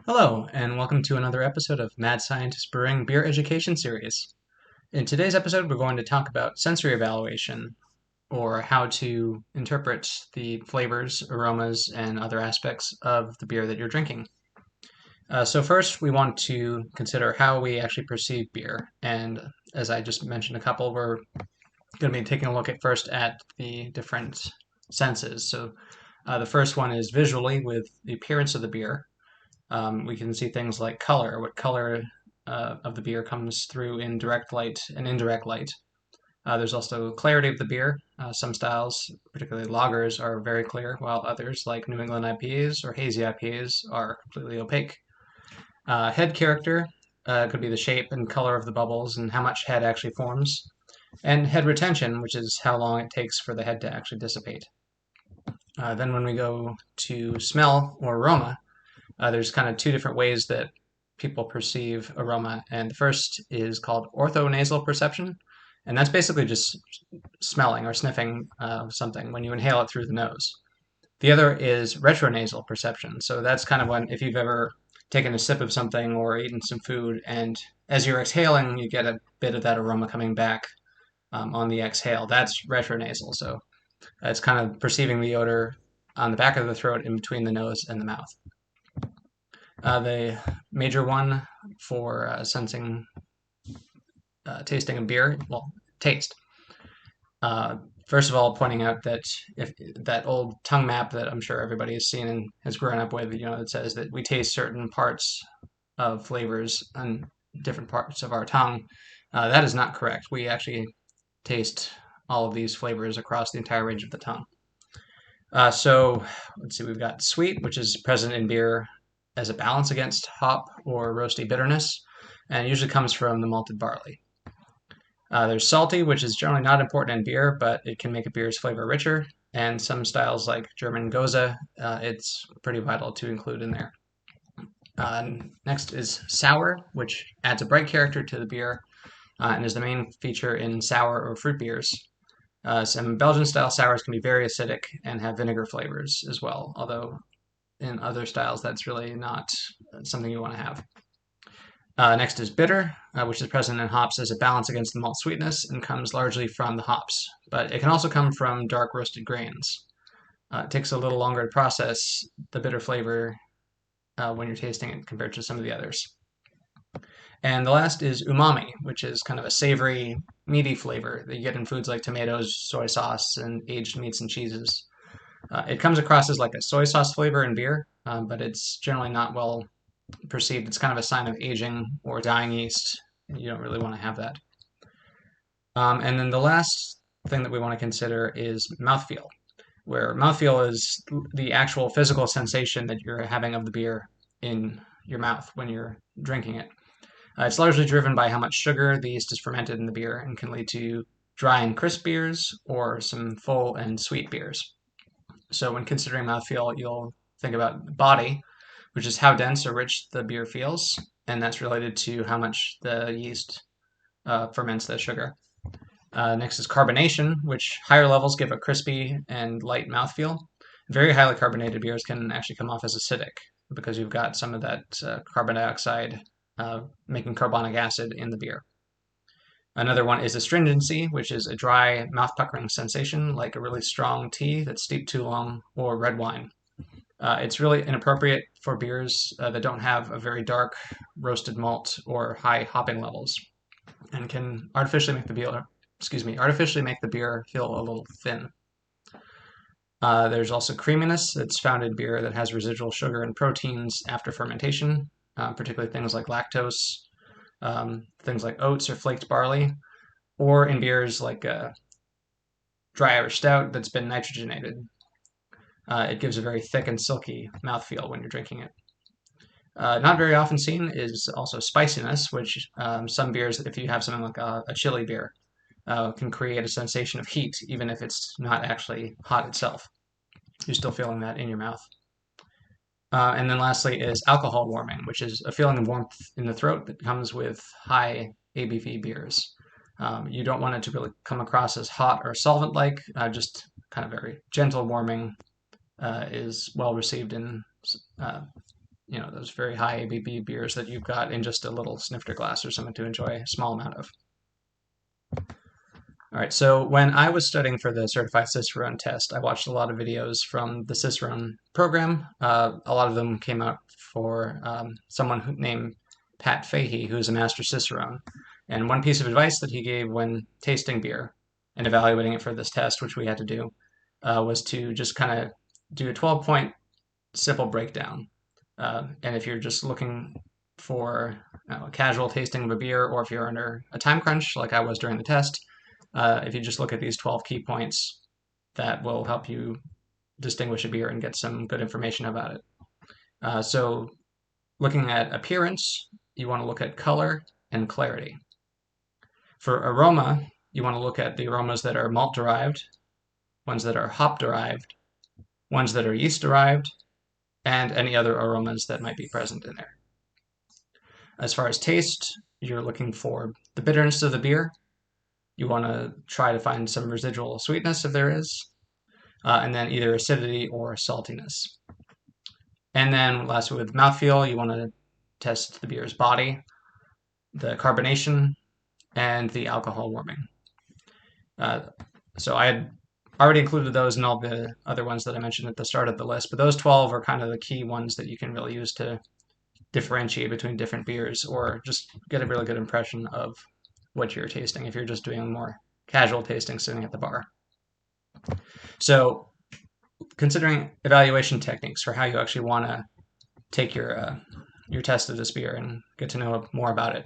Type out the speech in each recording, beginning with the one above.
Hello, and welcome to another episode of Mad Scientist Brewing Beer Education Series. In today's episode, we're going to talk about sensory evaluation, or how to interpret the flavors, aromas, and other aspects of the beer that you're drinking. So first, we want to consider how we actually perceive beer. And as I just mentioned a couple, we're going to be taking a look at first at the different senses. So the first one is visually with the appearance of the beer. We can see things like color, what color of the beer comes through in direct light and indirect light. There's also clarity of the beer. Some styles, particularly lagers, are very clear, while others, like New England IPAs or hazy IPAs, are completely opaque. Head character could be the shape and color of the bubbles and how much head actually forms. And head retention, which is how long it takes for the head to actually dissipate. Then when we go to smell or aroma, there's kind of two different ways that people perceive aroma, and the first is called orthonasal perception, and that's basically just smelling or sniffing something when you inhale it through the nose. The other is retronasal perception, so that's kind of when if you've ever taken a sip of something or eaten some food, and as you're exhaling, you get a bit of that aroma coming back on the exhale. That's retronasal, so it's kind of perceiving the odor on the back of the throat in between the nose and the mouth. The major one for sensing tasting a beer, well, taste. Uh, First of all, pointing out that if that old tongue map that I'm sure everybody has seen and has grown up with, that says that we taste certain parts of flavors on different parts of our tongue. That is not correct. We actually taste all of these flavors across the entire range of the tongue. So let's see, we've got sweet, which is present in beer as a balance against hop or roasty bitterness, and usually comes from the malted barley. There's salty, which is generally not important in beer, but it can make a beer's flavor richer. And some styles like German Gose, it's pretty vital to include in there. Next is sour, which adds a bright character to the beer and is the main feature in sour or fruit beers. Some Belgian style sours can be very acidic and have vinegar flavors as well, although in other styles that's really not something you want to have. Next is bitter, which is present in hops as a balance against the malt sweetness and comes largely from the hops, but it can also come from dark roasted grains. It takes a little longer to process the bitter flavor when you're tasting it compared to some of the others. And the last is umami, which is kind of a savory, meaty flavor that you get in foods like tomatoes, soy sauce, and aged meats and cheeses. It comes across as like a soy sauce flavor in beer, but it's generally not well perceived. It's kind of a sign of aging or dying yeast. You don't really want to have that. And then the last thing that we want to consider is mouthfeel, where mouthfeel is the actual physical sensation that you're having of the beer in your mouth when you're drinking it. It's largely driven by how much sugar the yeast is fermented in the beer and can lead to dry and crisp beers or some full and sweet beers. So when considering mouthfeel, you'll think about body, which is how dense or rich the beer feels, and that's related to how much the yeast ferments the sugar. Next is carbonation, which higher levels give a crispy and light mouthfeel. Very highly carbonated beers can actually come off as acidic because you've got some of that carbon dioxide making carbonic acid in the beer. Another one is astringency, which is a dry, mouth-puckering sensation like a really strong tea that's steeped too long or red wine. It's really inappropriate for beers that don't have a very dark roasted malt or high hopping levels and can artificially make the beer feel a little thin. There's also creaminess that's found in beer that has residual sugar and proteins after fermentation, particularly things like lactose, things like oats or flaked barley, or in beers like dry Irish stout that's been nitrogenated. It gives a very thick and silky mouthfeel when you're drinking it. Not very often seen is also spiciness, which some beers, if you have something like a chili beer, can create a sensation of heat, even if it's not actually hot itself. You're still feeling that in your mouth. And then lastly is alcohol warming, which is a feeling of warmth in the throat that comes with high ABV beers. You don't want it to really come across as hot or solvent-like, just kind of very gentle warming is well received in those very high ABV beers that you've got in just a little snifter glass or something to enjoy a small amount of. All right, so when I was studying for the Certified Cicerone test, I watched a lot of videos from the Cicerone program. A lot of them came out for someone named Pat Fahey, who is a master Cicerone. And one piece of advice that he gave when tasting beer and evaluating it for this test, which we had to do, was to just kind of do a 12-point simple breakdown. And if you're just looking for a casual tasting of a beer, or if you're under a time crunch like I was during the test, if you just look at these 12 key points, that will help you distinguish a beer and get some good information about it. So looking at appearance, you want to look at color and clarity. For aroma, you want to look at the aromas that are malt derived, ones that are hop derived, ones that are yeast derived, and any other aromas that might be present in there. As far as taste, you're looking for the bitterness of the beer. You want to try to find some residual sweetness if there is, and then either acidity or saltiness. And then lastly, with mouthfeel, you want to test the beer's body, the carbonation, and the alcohol warming. So I had already included those in all the other ones that I mentioned at the start of the list, but those 12 are kind of the key ones that you can really use to differentiate between different beers, or just get a really good impression of what you're tasting if you're just doing a more casual tasting sitting at the bar. So considering evaluation techniques for how you actually want to take your test of this beer and get to know more about it.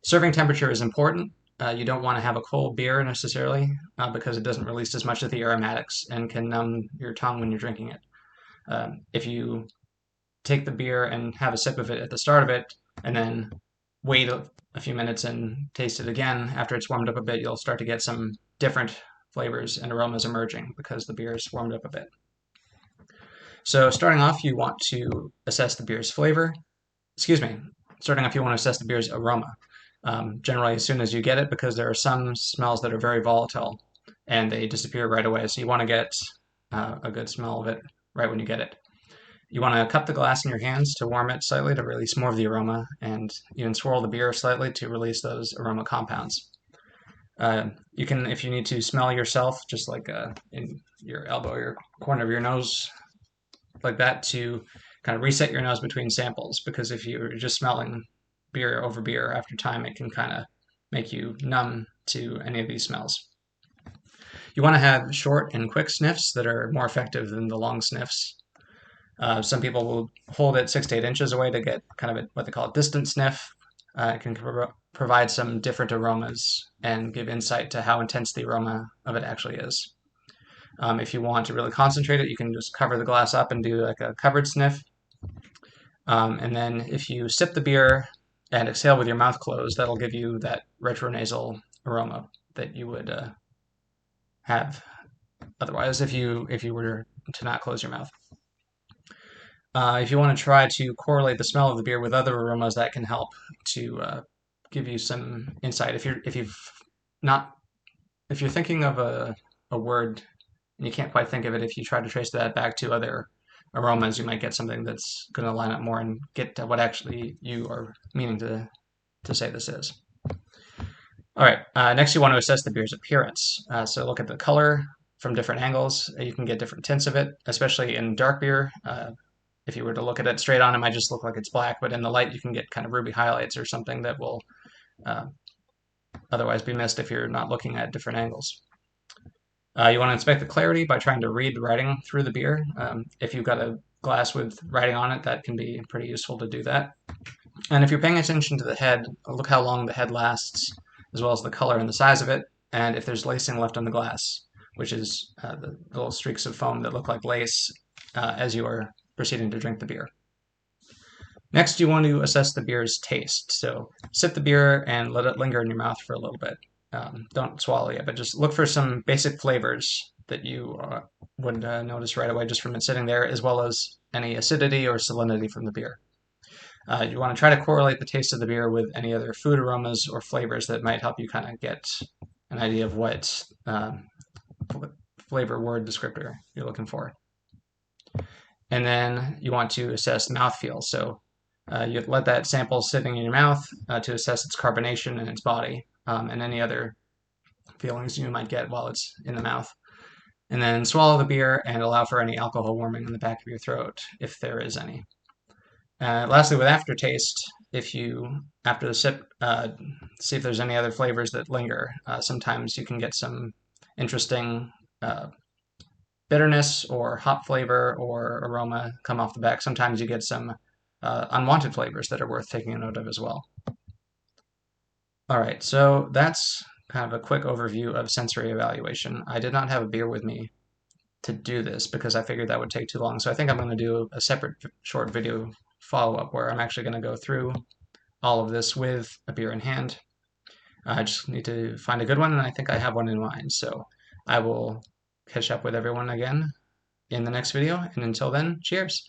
Serving temperature is important. You don't want to have a cold beer necessarily because it doesn't release as much of the aromatics and can numb your tongue when you're drinking it. If you take the beer and have a sip of it at the start of it and then wait a few minutes and taste it again after it's warmed up a bit, you'll start to get some different flavors and aromas emerging because the beer is warmed up a bit. So starting off, you want to assess the beer's flavor. Starting off, you want to assess the beer's aroma. Generally, as soon as you get it, because there are some smells that are very volatile and they disappear right away. So you want to get a good smell of it right when you get it. You want to cup the glass in your hands to warm it slightly to release more of the aroma, and even swirl the beer slightly to release those aroma compounds. You can, if you need to, smell yourself, just like in your elbow or your corner of your nose, like that, to kind of reset your nose between samples, because if you're just smelling beer over beer after time, it can kind of make you numb to any of these smells. You want to have short and quick sniffs that are more effective than the long sniffs. Some people will hold it 6 to 8 inches away to get kind of what they call a distant sniff. It can provide some different aromas and give insight to how intense the aroma of it actually is. If you want to really concentrate it, you can just cover the glass up and do like a covered sniff. And then if you sip the beer and exhale with your mouth closed, that'll give you that retronasal aroma that you would have otherwise if you were to not close your mouth. If you want to try to correlate the smell of the beer with other aromas, that can help to give you some insight. If you're thinking of a word and you can't quite think of it, if you try to trace that back to other aromas, you might get something that's going to line up more and get to what actually you are meaning to say this is. All right, next you want to assess the beer's appearance. So look at the color from different angles. You can get different tints of it, especially in dark beer. If you were to look at it straight on, it might just look like it's black, but in the light you can get kind of ruby highlights or something that will otherwise be missed if you're not looking at different angles. You want to inspect the clarity by trying to read the writing through the beer. If you've got a glass with writing on it, that can be pretty useful to do that. And if you're paying attention to the head, look how long the head lasts, as well as the color and the size of it, and if there's lacing left on the glass, which is the little streaks of foam that look like lace as you are proceeding to drink the beer. Next, you want to assess the beer's taste. So sip the beer and let it linger in your mouth for a little bit. Don't swallow it, but just look for some basic flavors that you would notice right away just from it sitting there, as well as any acidity or salinity from the beer. You want to try to correlate the taste of the beer with any other food aromas or flavors that might help you kind of get an idea of what flavor word descriptor you're looking for. And then you want to assess mouthfeel. So you let that sample sitting in your mouth to assess its carbonation and its body, and any other feelings you might get while it's in the mouth. And then swallow the beer and allow for any alcohol warming in the back of your throat, if there is any. Lastly, with aftertaste, if you, after the sip, see if there's any other flavors that linger. Sometimes you can get some interesting bitterness or hop flavor or aroma come off the back. Sometimes you get some unwanted flavors that are worth taking a note of as well. All right, so that's kind of a quick overview of sensory evaluation. I did not have a beer with me to do this because I figured that would take too long. So I think I'm going to do a separate short video follow-up where I'm actually going to go through all of this with a beer in hand. I just need to find a good one, and I think I have one in mind. So I will catch up with everyone again in the next video. And until then, cheers.